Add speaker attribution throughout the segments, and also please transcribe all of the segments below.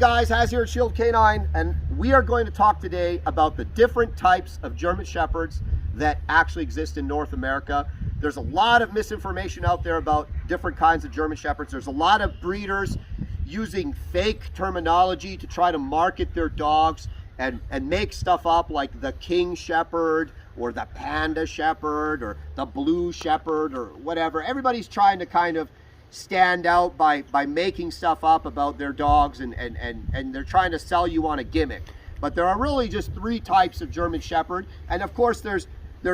Speaker 1: guys, Haz here at Shield Canine, and we are going to talk today about the different types of German Shepherds that actually exist in North America. There's a lot of misinformation out there about different kinds of German Shepherds. There's a lot of breeders using fake terminology to try to market their dogs and make stuff up like the King Shepherd or the Panda Shepherd or the Blue Shepherd or whatever. Everybody's trying to kind of stand out by making stuff up about their dogs, and they're trying to sell you on a gimmick. But there are really just three types of German Shepherd, and of course there's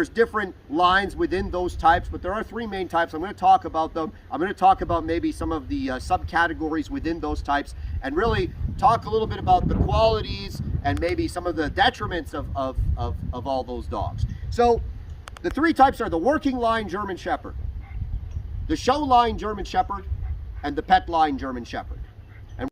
Speaker 1: different lines within those types, but there are three main types. I'm going to talk about them. I'm going to talk about maybe some of the subcategories within those types, and really talk a little bit about the qualities and maybe some of the detriments of all those dogs. So the three types are the working line German Shepherd, the show line German Shepherd, and the pet line German Shepherd. And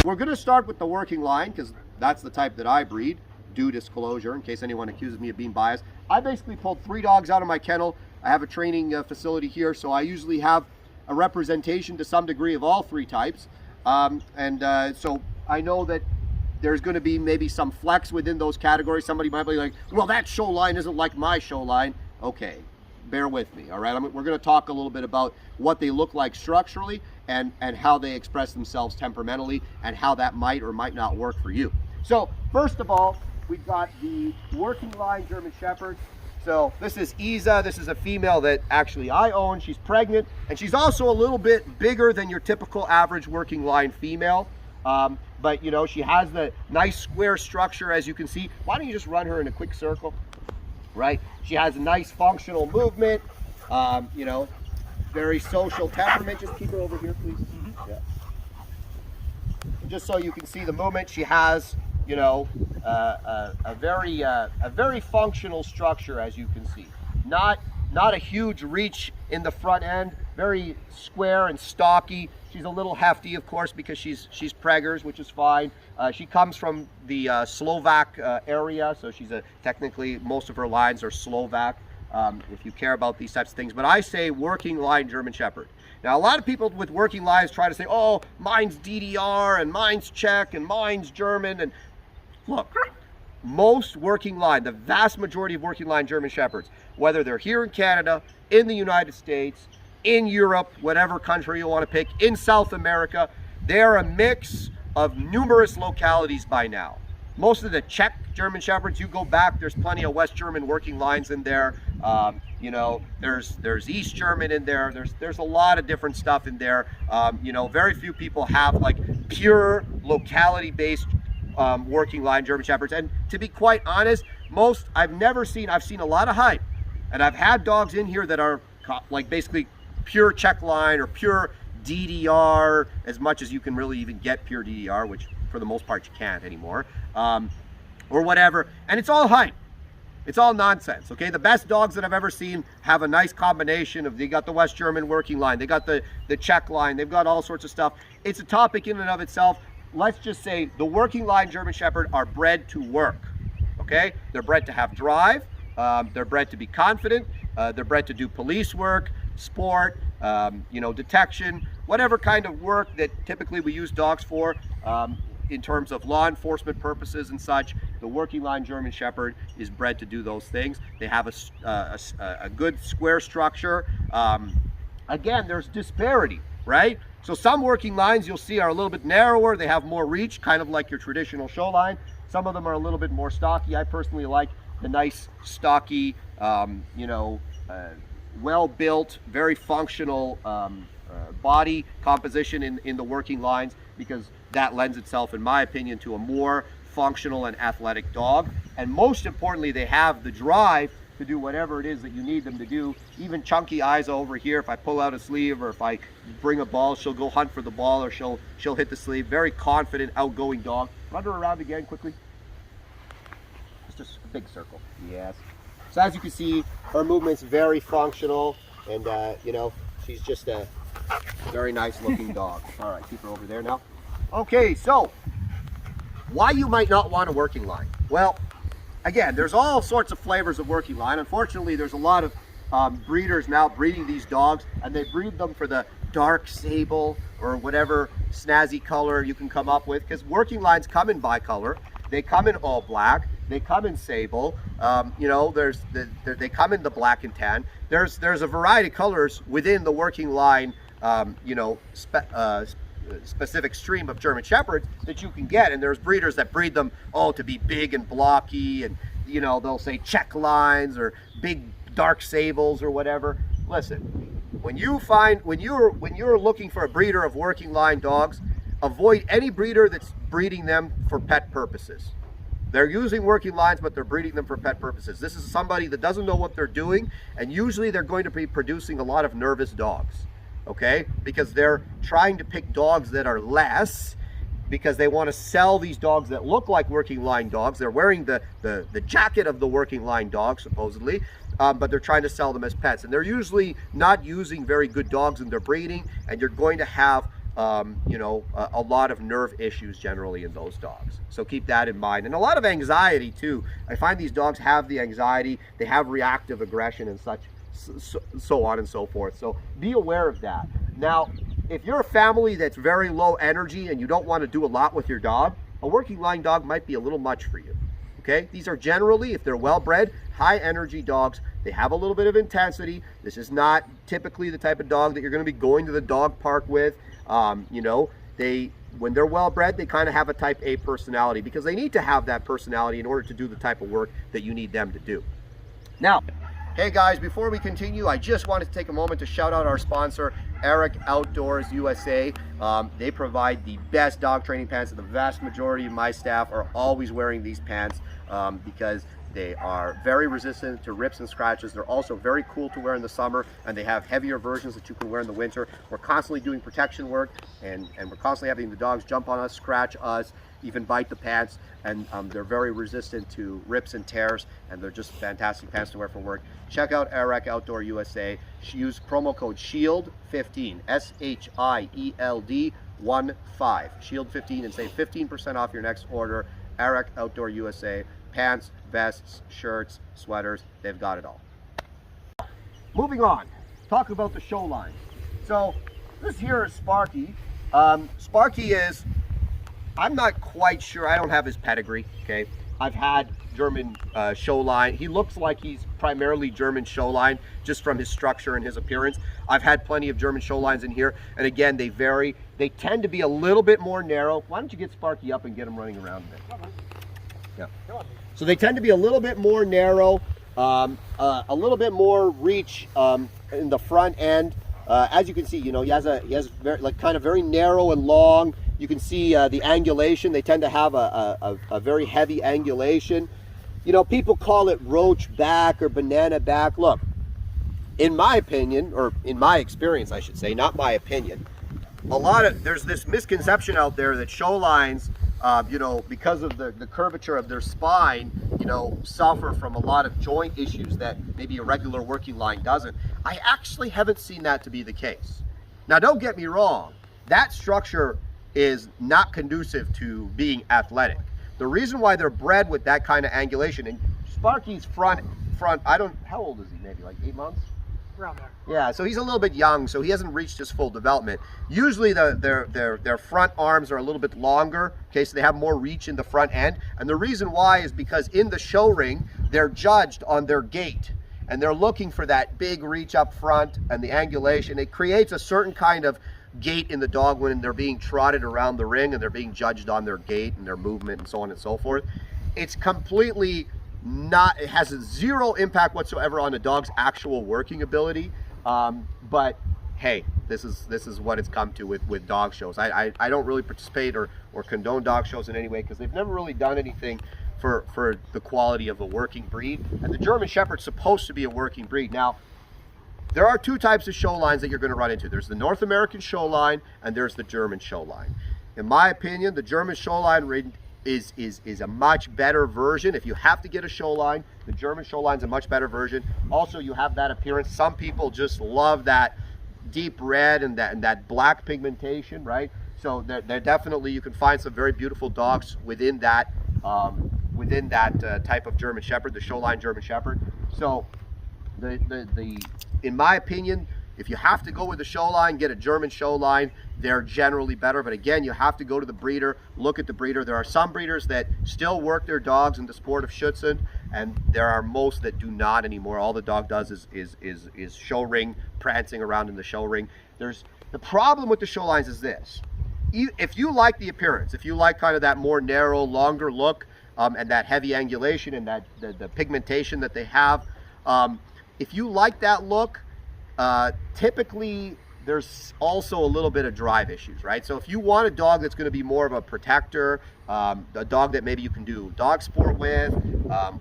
Speaker 1: we're going to start with the working line because that's the type that I breed. Due disclosure, in case anyone accuses me of being biased, I basically pulled 3 dogs out of my kennel. I have a training facility here, so I usually have a representation to some degree of all 3 types. So I know that there's going to be maybe some flex within those categories. Somebody might be like, well, that show line isn't like my show line. Okay, bear with me, all right? We're going to talk a little bit about what they look like structurally and how they express themselves temperamentally and how that might or might not work for you. So first of all, we've got the working line German Shepherd. So this is Isa. This is a female that actually I own. She's pregnant, and she's also a little bit bigger than your typical average working line female. But you know, she has the nice square structure, as you can see. Why don't you just run her in a quick circle, right? She has a nice functional movement, you know, very social temperament. Just keep her over here, please. Yeah. Just so you can see the movement, she has, you know, a very functional structure, as you can see. Not a huge reach in the front end. Very square and stocky. She's a little hefty, of course, because she's preggers, which is fine. She comes from the Slovak area, so she's technically most of her lines are Slovak. If you care about these types of things. But I say working line German Shepherd. Now, a lot of people with working lines try to say, oh, mine's DDR and mine's Czech and mine's German. And look, most working line, the vast majority of working line German Shepherds, whether they're here in Canada, in the United States, in Europe, whatever country you want to pick, in South America, they're a mix of numerous localities by now. Most of the Czech German Shepherds, you go back, there's plenty of West German working lines in there. You know, there's East German in there. There's a lot of different stuff in there. You know, very few people have like pure locality-based working line German Shepherds. And to be quite honest, I've seen a lot of hype, and I've had dogs in here that are like basically pure Czech line or pure DDR, as much as you can really even get pure DDR, which for the most part you can't anymore, or whatever, and it's all hype. It's all nonsense, okay? The best dogs that I've ever seen have a nice combination of, they got the West German working line, they got the Czech line, they've got all sorts of stuff. It's a topic in and of itself. Let's just say the working line German Shepherd are bred to work, okay? They're bred to have drive, they're bred to be confident, they're bred to do police work, sport, you know, detection, whatever kind of work that typically we use dogs for. In terms of law enforcement purposes and such, the working line German Shepherd is bred to do those things. They have a good square structure. Again, there's disparity, right? So some working lines you'll see are a little bit narrower. They have more reach, kind of like your traditional show line. Some of them are a little bit more stocky. I personally like the nice, stocky, you know, well-built, very functional body composition in the working lines, because that lends itself, in my opinion, to a more functional and athletic dog. And most importantly, they have the drive to do whatever it is that you need them to do. Even Chunky Eyes over here, if I pull out a sleeve or if I bring a ball, she'll go hunt for the ball, or she'll hit the sleeve. Very confident, outgoing dog. Run her around again quickly. It's just a big circle. Yes. So as you can see, her movement's very functional, and you know, she's just a very nice looking dog. All right, keep her over there now. Okay, so why you might not want a working line? Well, again, there's all sorts of flavors of working line. Unfortunately, there's a lot of breeders now breeding these dogs, and they breed them for the dark sable or whatever snazzy color you can come up with, because working lines come in bicolor. They come in all black. They come in sable. You know, they come in the black and tan. There's a variety of colors within the working line, you know, specific stream of German Shepherds that you can get. And there's breeders that breed them to be big and blocky, and you know, they'll say check lines or big dark sables or whatever. Listen, when you're looking for a breeder of working line dogs, avoid any breeder that's breeding them for pet purposes. They're using working lines, but they're breeding them for pet purposes. This is somebody that doesn't know what they're doing, and usually they're going to be producing a lot of nervous dogs, okay? Because they're trying to pick dogs that are less, because they want to sell these dogs that look like working line dogs. They're wearing the jacket of the working line dog, supposedly, but they're trying to sell them as pets. And they're usually not using very good dogs in their breeding, and you're going to have you know, a lot of nerve issues generally in those dogs. So keep that in mind. And a lot of anxiety too. I find these dogs have the anxiety, they have reactive aggression and such, so on and so forth. So be aware of that. Now, if you're a family that's very low energy and you don't want to do a lot with your dog, a working line dog might be a little much for you. Okay, these are generally, if they're well bred, high energy dogs. They have a little bit of intensity. This is not typically the type of dog that you're going to be going to the dog park with. You know, when they're well bred, they kind of have a type A personality, because they need to have that personality in order to do the type of work that you need them to do. Now, hey guys, before we continue, I just wanted to take a moment to shout out our sponsor, Eric Outdoors USA. They provide the best dog training pants, and the vast majority of my staff are always wearing these pants because they are very resistant to rips and scratches. They're also very cool to wear in the summer, and they have heavier versions that you can wear in the winter. We're constantly doing protection work, and we're constantly having the dogs jump on us, scratch us, even bite the pants, and they're very resistant to rips and tears, and they're just fantastic pants to wear for work. Check out Eric Outdoor USA. Use promo code SHIELD15, SHIELD 15, SHIELD15, and save 15% off your next order. Eric Outdoor USA. Pants, vests, shirts, sweaters, they've got it all. Moving on, talk about the show line. So this here is Sparky. Sparky is, I'm not quite sure, I don't have his pedigree, okay? I've had German show line. He looks like he's primarily German show line just from his structure and his appearance. I've had plenty of German show lines in here, and again, they vary. They tend to be a little bit more narrow. Why don't you get Sparky up and get him running around a bit? Yeah. So they tend to be a little bit more narrow, a little bit more reach in the front end. As you can see, you know, he has very, like, kind of very narrow and long. You can see the angulation. They tend to have a very heavy angulation. You know, people call it roach back or banana back. Look, in my opinion, or in my experience, I should say, not my opinion, there's this misconception out there that show lines, you know, because of the curvature of their spine, you know, suffer from a lot of joint issues that maybe a regular working line doesn't. I actually haven't seen that to be the case. Now, don't get me wrong, that structure is not conducive to being athletic. The reason why they're bred with that kind of angulation, and Sparky's front, how old is he? Maybe like 8 months?
Speaker 2: Around there.
Speaker 1: Yeah, so he's a little bit young, so he hasn't reached his full development. Usually their front arms are a little bit longer, okay, so they have more reach in the front end. And the reason why is because in the show ring, they're judged on their gait. And they're looking for that big reach up front and the angulation. It creates a certain kind of gait in the dog when they're being trotted around the ring, and they're being judged on their gait and their movement and so on and so forth. It's completely it has zero impact whatsoever on the dog's actual working ability. But hey, this is what it's come to with dog shows. I don't really participate or condone dog shows in any way, because they've never really done anything for the quality of a working breed. And the German Shepherd's supposed to be a working breed. Now, there are two types of show lines that you're going to run into. There's the North American show line, and there's the German show line. In my opinion, the German show line is a much better version. If you have to get a show line, the German show line's a much better version. Also, you have that appearance. Some people just love that deep red and that black pigmentation, right? So they're definitely, you can find some very beautiful dogs within that type of German Shepherd, the show line German Shepherd. So in my opinion, if you have to go with the show line, get a German show line. They're generally better, but again, you have to go to the breeder, look at the breeder. There are some breeders that still work their dogs in the sport of Schutzen, and there are most that do not anymore. All the dog does is show ring, prancing around in the show ring. The problem with the show lines is this: if you like the appearance, if you like kind of that more narrow, longer look, and that heavy angulation and that the pigmentation that they have, if you like that look, typically there's also a little bit of drive issues, right? So if you want a dog that's going to be more of a protector, a dog that maybe you can do dog sport with,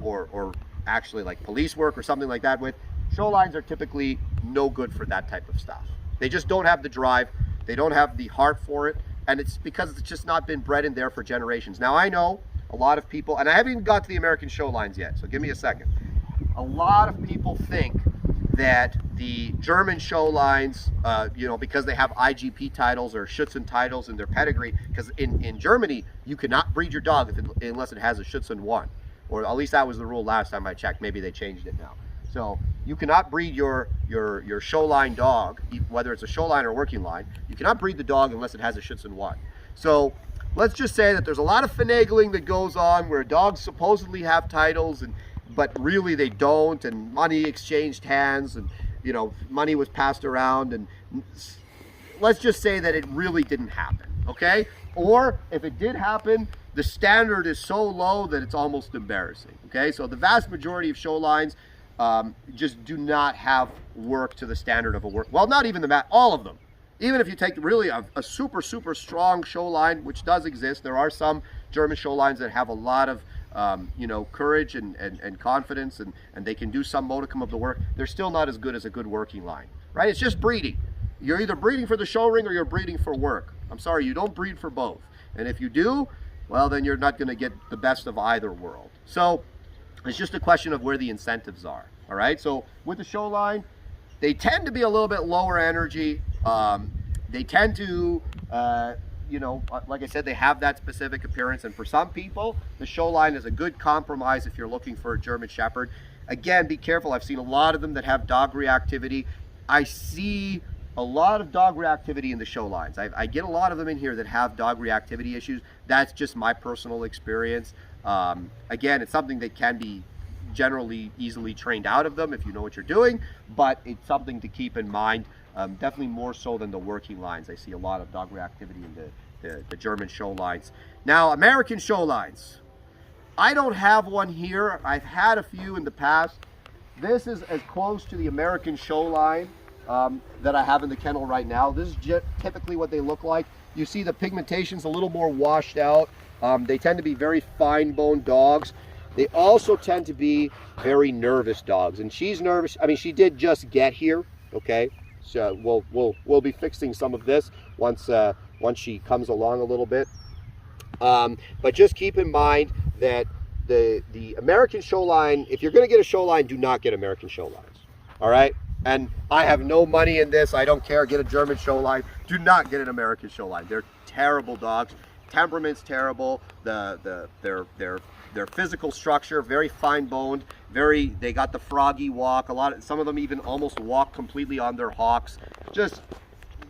Speaker 1: or actually like police work or something like that with, show lines are typically no good for that type of stuff. They just don't have the drive, they don't have the heart for it, and it's because it's just not been bred in there for generations. Now, I know a lot of people, and I haven't even got to the American show lines yet, so give me a second. A lot of people think that the German show lines, because they have IGP titles or Schutzen titles in their pedigree, because in Germany, you cannot breed your dog unless it has a Schutzen 1. Or at least that was the rule last time I checked. Maybe they changed it now. So you cannot breed your show line dog, whether it's a show line or working line. You cannot breed the dog unless it has a Schutzen 1. So let's just say that there's a lot of finagling that goes on where dogs supposedly have titles, but really they don't, and money exchanged hands, and money was passed around, and let's just say that it really didn't happen, okay? Or if it did happen, the standard is so low that it's almost embarrassing, okay? So the vast majority of show lines just do not have work to the standard of a work. Well, not even all of them. Even if you take really a super, super strong show line, which does exist, there are some German show lines that have a lot of courage and confidence, and they can do some modicum of the work. They're still not as good as a good working line, right? It's just breeding. You're either breeding for the show ring or you're breeding for work. I'm sorry, you don't breed for both. And if you do, well, then you're not going to get the best of either world. So it's just a question of where the incentives are, all right? So with the show line, they tend to be a little bit lower energy. They tend to, like I said, they have that specific appearance. And for some people, the show line is a good compromise if you're looking for a German Shepherd. Again, be careful. I've seen a lot of them that have dog reactivity. I see a lot of dog reactivity in the show lines. I get a lot of them in here that have dog reactivity issues. That's just my personal experience. Again, it's something that can be generally easily trained out of them if you know what you're doing, but it's something to keep in mind. Definitely more so than the working lines. I see a lot of dog reactivity in the German show lines. Now, American show lines. I don't have one here. I've had a few in the past. This is as close to the American show line that I have in the kennel right now. This is typically what they look like. You see the pigmentation's a little more washed out. They tend to be very fine-boned dogs. They also tend to be very nervous dogs, and she's nervous. I mean, she did just get here, okay? So we'll be fixing some of this once she comes along a little bit. But just keep in mind that the American show line, if you're going to get a show line, do not get American show lines. All right? And I have no money in this. I don't care. Get a German show line. Do not get an American show line. They're terrible dogs. Temperament's terrible. Their physical structure, very fine-boned, they got the froggy walk. Some of them even almost walk completely on their hocks.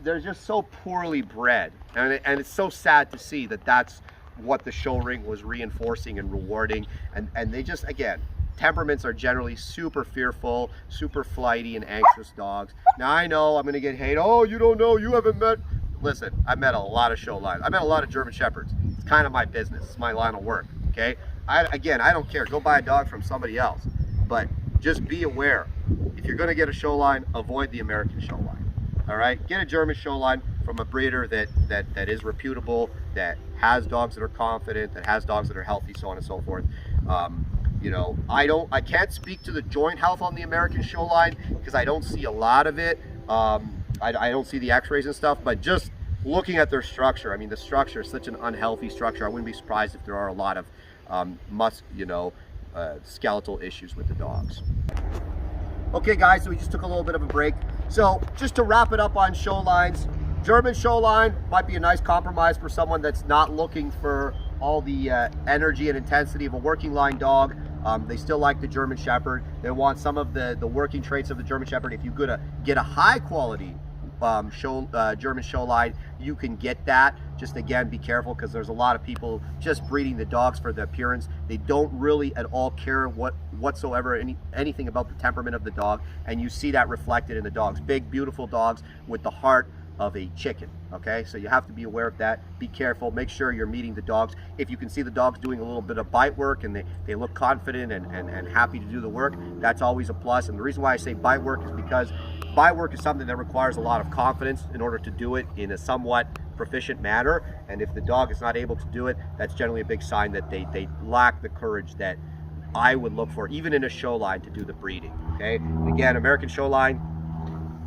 Speaker 1: They're just so poorly bred, and it's so sad to see that that's what the show ring was reinforcing and rewarding. And they just, again, temperaments are generally super fearful, super flighty and anxious dogs. Now I know I'm going to get hate. Oh, you don't know, you haven't met. Listen, I've met a lot of show lines. I met a lot of German Shepherds. It's kind of my business. It's my line of work. Okay, Again, I don't care. Go buy a dog from somebody else. But just be aware. If you're going to get a show line, avoid the American show line. All right? Get a German show line from a breeder that is reputable, that has dogs that are confident, that has dogs that are healthy, so on and so forth. You know, I can't speak to the joint health on the American show line because I don't see a lot of it. I don't see the x-rays and stuff, but just looking at their structure, I mean, the structure is such an unhealthy structure. I wouldn't be surprised if there are a lot of skeletal issues with the dogs. Okay guys, so we just took a little bit of a break. So just to wrap it up on show lines, German show line might be a nice compromise for someone that's not looking for all the energy and intensity of a working line dog. They still like the German Shepherd. They want some of the working traits of the German Shepherd. If you get a high quality German show line, you can get that. Just again, be careful because there's a lot of people just breeding the dogs for the appearance. They don't really at all care whatsoever anything about the temperament of the dog, and you see that reflected in the dogs. Big, beautiful dogs with the heart of a chicken. Okay, so you have to be aware of that. Be careful. Make sure you're meeting the dogs. If you can see the dogs doing a little bit of bite work and they look confident and happy to do the work, that's always a plus. And the reason why I say bite work is because bite work is something that requires a lot of confidence in order to do it in a somewhat proficient manner. And if the dog is not able to do it, that's generally a big sign that they lack the courage that I would look for, even in a show line, to do the breeding. Okay, again, American show line,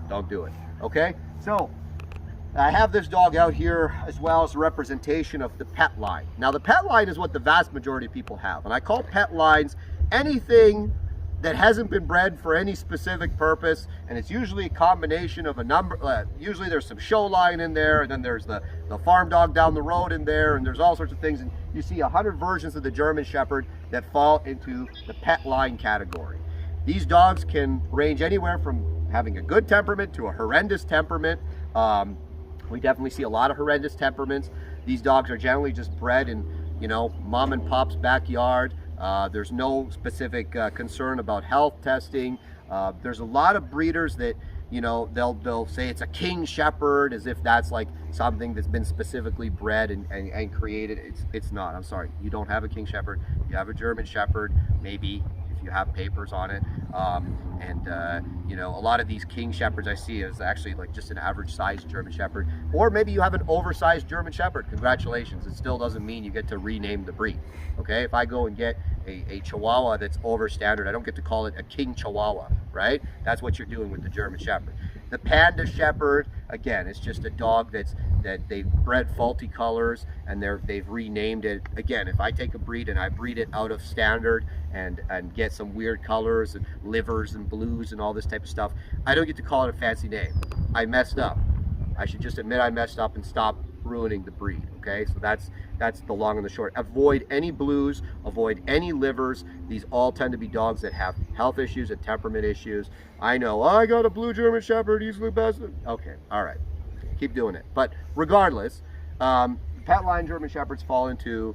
Speaker 1: don't do it. Okay, so I have this dog out here as well as a representation of the pet line. Now the pet line is what the vast majority of people have, and I call pet lines anything that hasn't been bred for any specific purpose, and it's usually a combination of a number, usually there's some show line in there, and then there's the farm dog down the road in there, and there's all sorts of things, and you see 100 versions of the German Shepherd that fall into the pet line category. These dogs can range anywhere from having a good temperament to a horrendous temperament. We definitely see a lot of horrendous temperaments. These dogs are generally just bred in, you know, mom and pop's backyard. There's no specific concern about health testing. There's a lot of breeders that, you know, they'll say it's a King Shepherd as if that's like something that's been specifically bred and created. It's not. I'm sorry. You don't have a King Shepherd. You have a German Shepherd, maybe, if you have papers on it. You know, a lot of these King Shepherds I see is actually like just an average sized German Shepherd, or maybe you have an oversized German Shepherd. Congratulations, it still doesn't mean you get to rename the breed. Okay, if I go and get a Chihuahua that's over standard, I don't get to call it a King Chihuahua, right? That's what you're doing with the German Shepherd. The Panda Shepherd, again, it's just a dog that they've bred faulty colors and they've renamed it. Again, if I take a breed and I breed it out of standard and get some weird colors and livers and blues and all this type of stuff, I don't get to call it a fancy name. I messed up. I should just admit I messed up and stop ruining the breed. Okay, so that's the long and the short. Avoid any blues, avoid any livers. These all tend to be dogs that have health issues and temperament issues. I know, oh, I got a blue German Shepherd, he's the best. Okay, all right, keep doing it. But regardless, pet line German Shepherds fall into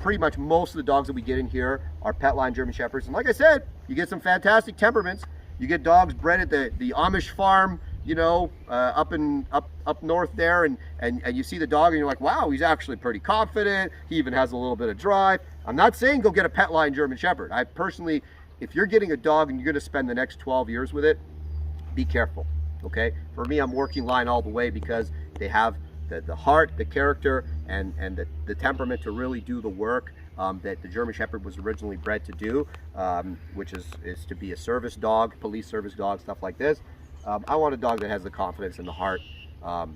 Speaker 1: pretty much most of the dogs that we get in here are pet line German Shepherds. And like I said, you get some fantastic temperaments. You get dogs bred at the Amish farm, you know, up north there, and you see the dog and you're like, wow, he's actually pretty confident. He even has a little bit of drive. I'm not saying go get a pet line German Shepherd. I personally, if you're getting a dog and you're going to spend the next 12 years with it, be careful. Okay, for me, I'm working line all the way because they have the heart, the character, and the temperament to really do the work that the German Shepherd was originally bred to do, which is to be a service dog, police service dog, stuff like this. I want a dog that has the confidence and the heart,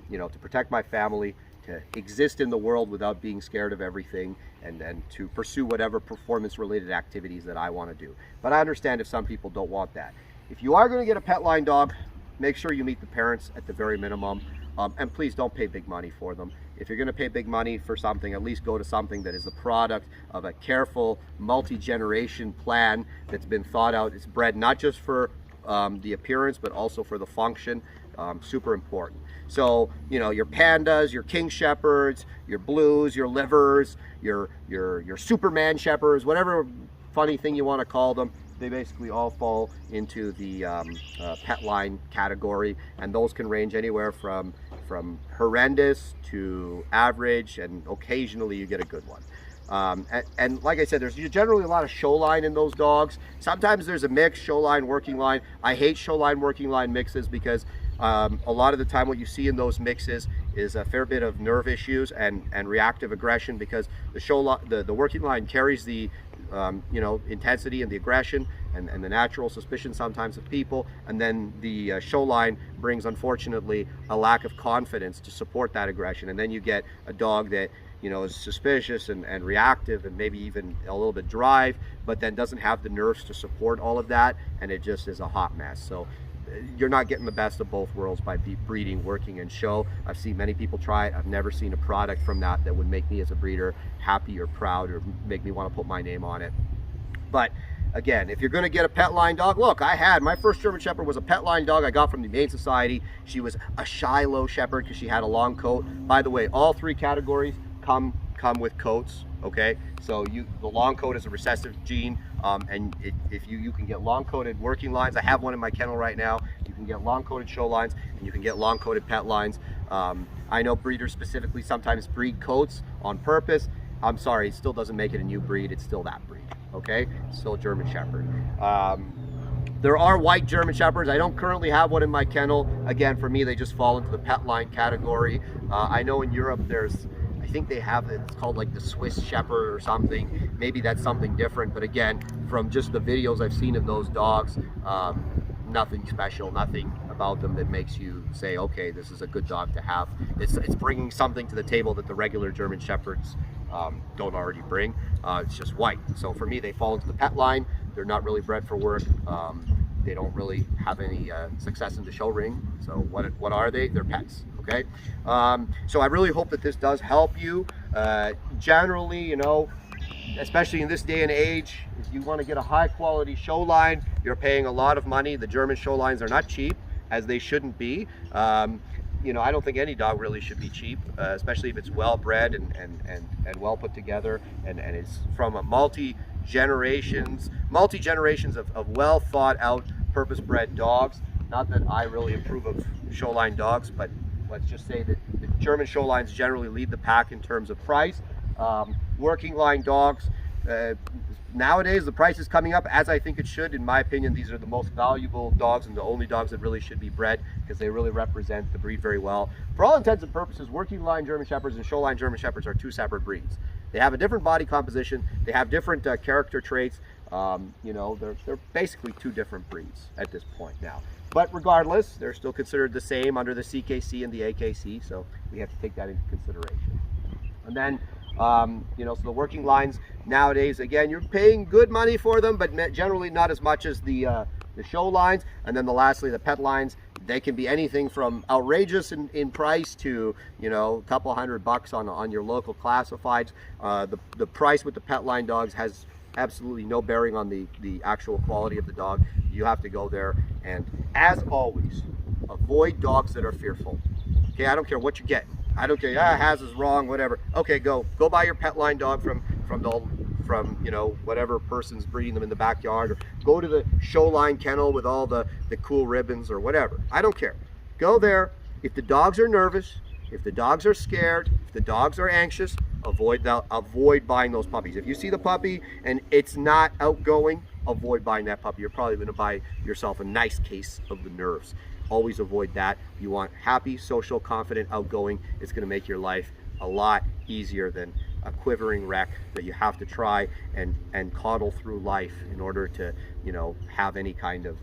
Speaker 1: you know, to protect my family, to exist in the world without being scared of everything, and to pursue whatever performance-related activities that I want to do. But I understand if some people don't want that. If you are going to get a pet line dog, make sure you meet the parents at the very minimum, and please don't pay big money for them. If you're going to pay big money for something, at least go to something that is the product of a careful multi-generation plan that's been thought out. It's bred not just for the appearance, but also for the function. Super important. So, you know, your pandas, your King Shepherds, your blues, your livers, your Superman Shepherds, whatever funny thing you want to call them, they basically all fall into the pet line category, and those can range anywhere from horrendous to average, and occasionally you get a good one. And like I said, there's generally a lot of show line in those dogs. Sometimes there's a mix, show line, working line. I hate show line, working line mixes because a lot of the time what you see in those mixes is a fair bit of nerve issues and reactive aggression, because the working line carries the intensity and the aggression and the natural suspicion sometimes of people, and then the show line brings, unfortunately, a lack of confidence to support that aggression, and then you get a dog that is suspicious and reactive and maybe even a little bit drive, but then doesn't have the nerves to support all of that, and it just is a hot mess. So you're not getting the best of both worlds by breeding, working, and show. I've seen many people try it. I've never seen a product from that would make me as a breeder happy or proud or make me want to put my name on it. But again, if you're going to get a pet line dog, look, my first German Shepherd was a pet line dog I got from the Humane Society. She was a Shiloh Shepherd because she had a long coat. By the way, all three categories come with coats. Okay, so the long coat is a recessive gene, and if you can get long coated working lines. I have one in my kennel right now. You can get long coated show lines, and you can get long coated pet lines. I know breeders specifically sometimes breed coats on purpose. I'm sorry, it still doesn't make it a new breed. It's still that breed. Okay, still a German Shepherd. There are white German Shepherds. I don't currently have one in my kennel. Again, for me, they just fall into the pet line category. I know in Europe I think they have it's called like the Swiss Shepherd or something. Maybe that's something different, but again, from just the videos I've seen of those dogs, nothing special, nothing about them that makes you say, okay, this is a good dog to have. It's bringing something to the table that the regular German Shepherds don't already bring. It's just white. So for me, they fall into the pet line. They're not really bred for work. They don't really have any success in the show ring. So what are they? They're pets. Okay, so I really hope that this does help you. Generally, especially in this day and age, if you want to get a high quality show line, you're paying a lot of money. The German show lines are not cheap, as they shouldn't be. I don't think any dog really should be cheap, especially if it's well bred and well put together, and it's from a multi generations of well thought out, purpose bred dogs. Not that I really approve of show line dogs, but let's just say that the German show lines generally lead the pack in terms of price. Working line dogs, nowadays the price is coming up, as I think it should. In my opinion, these are the most valuable dogs and the only dogs that really should be bred, because they really represent the breed very well. For all intents and purposes, working line German Shepherds and show line German Shepherds are two separate breeds. They have a different body composition, they have different character traits. They're basically two different breeds at this point now. But regardless, they're still considered the same under the CKC and the AKC, so we have to take that into consideration. And then, so the working lines nowadays, again, you're paying good money for them, but generally not as much as the show lines. And then lastly, the pet lines, they can be anything from outrageous in price to, a couple $100 on your local classifieds. The price with the pet line dogs has absolutely no bearing on the actual quality of the dog. You have to go there, and as always, avoid dogs that are fearful. Okay, I don't care what you get. I don't care, Has is wrong, whatever. Okay, go buy your pet line dog from whatever person's breeding them in the backyard, or go to the show line kennel with all the cool ribbons or whatever. I don't care. Go there. If the dogs are nervous, if the dogs are scared, if the dogs are anxious, avoid buying those puppies. If you see the puppy and it's not outgoing, avoid buying that puppy. You're probably going to buy yourself a nice case of the nerves. Always avoid that. You want happy, social, confident, outgoing. It's going to make your life a lot easier than a quivering wreck that you have to try and coddle through life in order to have any kind of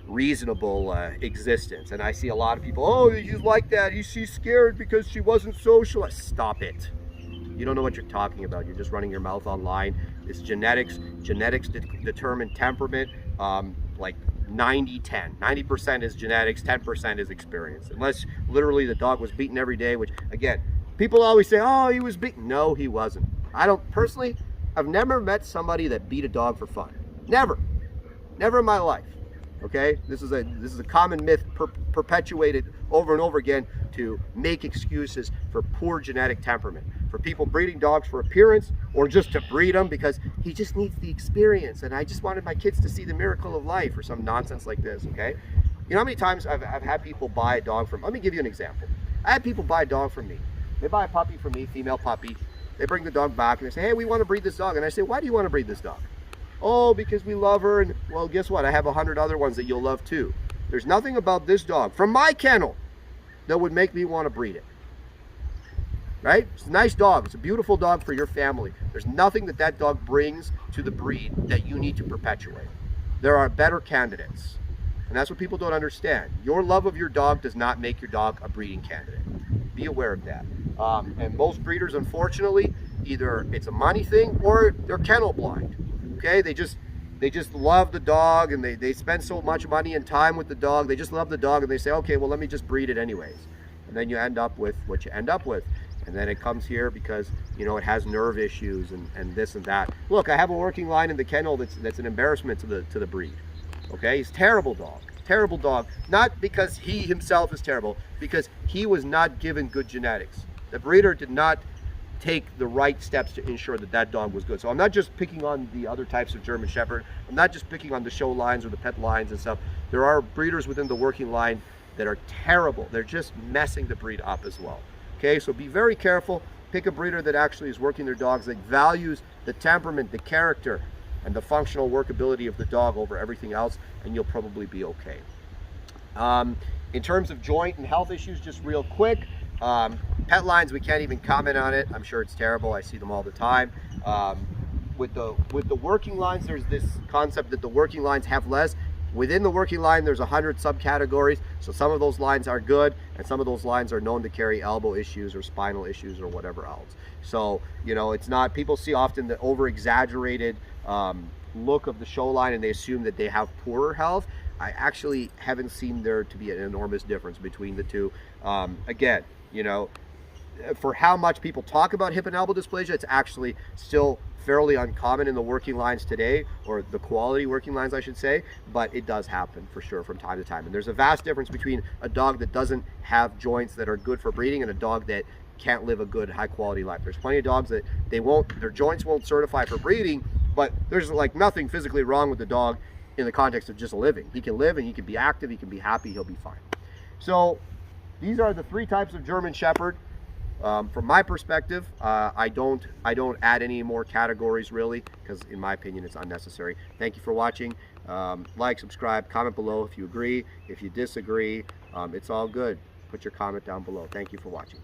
Speaker 1: reasonable existence. And I see a lot of people, oh, you like that, she's scared because she wasn't social. Stop it. You don't know what you're talking about. You're just running your mouth online. It's genetics. Genetics determine temperament. Like 90-10. 90% is genetics, 10% is experience. Unless literally the dog was beaten every day, which again, people always say, oh, he was beaten. No, he wasn't. I've never met somebody that beat a dog for fun. Never in my life. Okay, this is a common myth perpetuated over and over again to make excuses for poor genetic temperament, for people breeding dogs for appearance or just to breed them because he just needs the experience and I just wanted my kids to see the miracle of life or some nonsense like this. Okay, you know how many times I've had people buy a dog from, let me give you an example. I had people buy a dog from me. They buy a puppy from me, female puppy, They bring the dog back and they say, hey, we want to breed this dog. And I say, why do you want to breed this dog? Oh, because we love her. And well, guess what? I have 100 other ones that you'll love too. There's nothing about this dog from my kennel that would make me want to breed it. Right? It's a nice dog. It's a beautiful dog for your family. There's nothing that that dog brings to the breed that you need to perpetuate. There are better candidates. And that's what people don't understand. Your love of your dog does not make your dog a breeding candidate. Be aware of that. And most breeders, unfortunately, either it's a money thing or they're kennel blind. Okay? They just love the dog, and they spend so much money and time with the dog. They just love the dog, and they say, okay, well, let me just breed it anyways. And then you end up with what you end up with. And then it comes here because, you know, it has nerve issues and this and that. Look, I have a working line in the kennel that's an embarrassment to the breed. Okay, he's a terrible dog. Terrible dog. Not because he himself is terrible, because he was not given good genetics. The breeder did not take the right steps to ensure that that dog was good. So I'm not just picking on the other types of German Shepherd. I'm not just picking on the show lines or the pet lines and stuff. There are breeders within the working line that are terrible. They're just messing the breed up as well. Okay, so be very careful. Pick a breeder that actually is working their dogs, that values the temperament, the character, and the functional workability of the dog over everything else, and you'll probably be okay. In terms of joint and health issues, just real quick, pet lines, we can't even comment on it. I'm sure it's terrible. I see them all the time. With the working lines, there's this concept that the working lines have less. Within the working line, there's 100 subcategories. So some of those lines are good, and some of those lines are known to carry elbow issues or spinal issues or whatever else. So, you know, it's not, people see often the over-exaggerated look of the show line and they assume that they have poorer health. I actually haven't seen there to be an enormous difference between the two. Again, you know, for how much people talk about hip and elbow dysplasia, it's actually still fairly uncommon in the working lines today, or the quality working lines, I should say, but it does happen for sure from time to time. And there's a vast difference between a dog that doesn't have joints that are good for breeding and a dog that can't live a good, high quality life. There's plenty of dogs that their joints won't certify for breeding, but there's like nothing physically wrong with the dog in the context of just living. He can live and he can be active, he can be happy, he'll be fine. So these are the 3 types of German Shepherd. From my perspective, I don't add any more categories really, because in my opinion it's unnecessary. Thank you for watching. Like, subscribe, comment below if you agree. If you disagree, it's all good. Put your comment down below. Thank you for watching.